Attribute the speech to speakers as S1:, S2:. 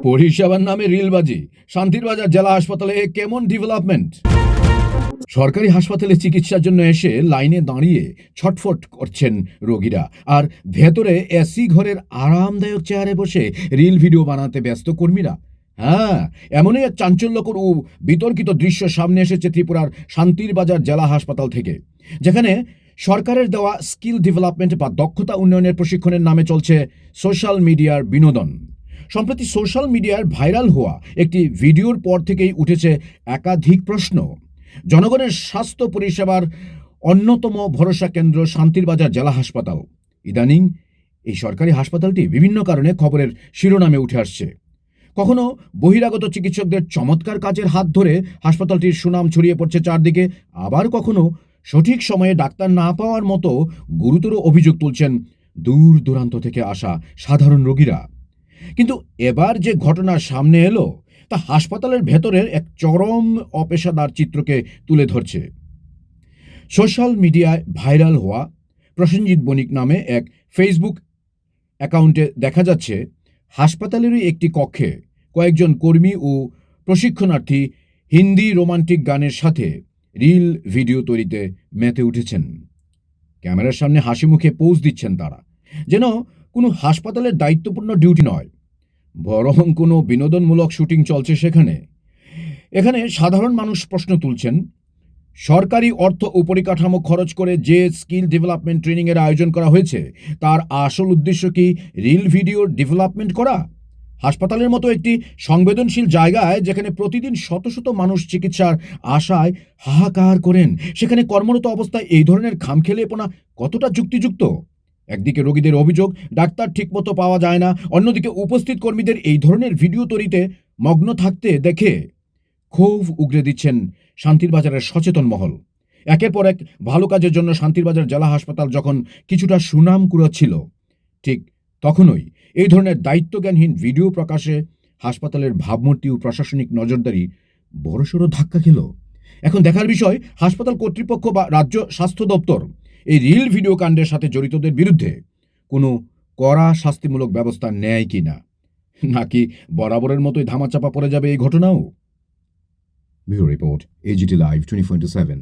S1: পরিষেবার নামে রিলবাজি, শান্তির বাজার জেলা হাসপাতালে কেমন ডেভেলপমেন্ট? সরকারি হাসপাতালে চিকিৎসার জন্য এসে লাইনে দাঁড়িয়ে ছটফট করছেন রোগীরা, আর ভেতরে এসি ঘরের আরামদায়ক চেয়ারে বসে রিল ভিডিও বানাতে ব্যস্ত কর্মীরা। হ্যাঁ, এমনই এক চাঞ্চল্যকর ও বিতর্কিত দৃশ্য সামনে এসেছে ত্রিপুরার শান্তির বাজার জেলা হাসপাতাল থেকে, যেখানে সরকারের দেওয়া স্কিল ডেভেলপমেন্ট বা দক্ষতা উন্নয়নের প্রশিক্ষণের নামে চলছে সোশ্যাল মিডিয়ার বিনোদন। সম্প্রতি সোশ্যাল মিডিয়ার ভাইরাল হওয়া একটি ভিডিওর পর থেকেই উঠেছে একাধিক প্রশ্ন। জনগণের স্বাস্থ্য পরিষেবার অন্যতম ভরসা কেন্দ্র শান্তির বাজার জেলা হাসপাতাল, ইদানিং এই সরকারি হাসপাতালটি বিভিন্ন কারণে খবরের শিরোনামে উঠে আসছে। কখনো বহিরাগত চিকিৎসকদের চমৎকার কাজের হাত ধরে হাসপাতালটির সুনাম ছড়িয়ে পড়ছে চারদিকে, আবার কখনো সঠিক সময়ে ডাক্তার না পাওয়ার মতো গুরুতর অভিযোগ তুলছেন দূর দূরান্ত থেকে আসা সাধারণ রোগীরা। কিন্তু এবার যে ঘটনা সামনে এলো তা হাসপাতালের ভেতরের এক চরম অপেশাদার চিত্রকে তুলে ধরছে। সোশ্যাল মিডিয়ায় ভাইরাল হওয়া প্রসেনজিৎ বণিক নামে এক ফেসবুক অ্যাকাউন্টে দেখা যাচ্ছে হাসপাতালেরই একটি কক্ষে কয়েকজন কর্মী ও প্রশিক্ষণার্থী হিন্দি রোমান্টিক গানের সাথে রিল ভিডিও তৈরিতে মেতে উঠেছেন। ক্যামেরার সামনে হাসি মুখে পোজ দিচ্ছেন তারা, যেন কোনো হাসপাতালের দায়িত্বপূর্ণ ডিউটি নয়, বরং কোনো বিনোদনমূলক শুটিং চলছে সেখানে। এখানে সাধারণ মানুষ প্রশ্ন তুলছেন, সরকারি অর্থ ও পরিকাঠামো খরচ করে যে স্কিল ডেভেলপমেন্ট ট্রেনিংয়ের আয়োজন করা হয়েছে তার আসল উদ্দেশ্য কি রিল ভিডিওর ডেভেলপমেন্ট করা? হাসপাতালের মতো একটি সংবেদনশীল জায়গায় যেখানে প্রতিদিন শত শত মানুষ চিকিৎসার আশায় হাহাকার করেন, সেখানে কর্মরত অবস্থায় এই ধরনের খামখেয়ালিপনা কতটা যুক্তিযুক্ত? একদিকে রোগীদের অভিযোগ ডাক্তার ঠিকমতো পাওয়া যায় না, অন্যদিকে উপস্থিত কর্মীদের এই ধরনের ভিডিও তৈরিতে মগ্ন থাকতে দেখে ক্ষোভ উগরে দিচ্ছেন শান্তির বাজারের সচেতন মহল। একের পর এক ভালো কাজের জন্য শান্তির বাজার জেলা হাসপাতাল যখন কিছুটা সুনাম কুড়াচ্ছিল, ঠিক তখনই এই ধরনের দায়িত্বজ্ঞানহীন ভিডিও প্রকাশে হাসপাতালের ভাবমূর্তি ও প্রশাসনিক নজরদারি বড়সড় ধাক্কা খেল। এখন দেখার বিষয় হাসপাতাল কর্তৃপক্ষ বা রাজ্য স্বাস্থ্য দপ্তর এই রিল ভিডিও কাণ্ডের সাথে জড়িতদের বিরুদ্ধে কোনো কড়া শাস্তিমূলক ব্যবস্থা নেয় কিনা, নাকি বরাবরের মতোই ধামাচাপা পড়ে যাবে এই ঘটনাও। Bureau report, AGT Live 24/7।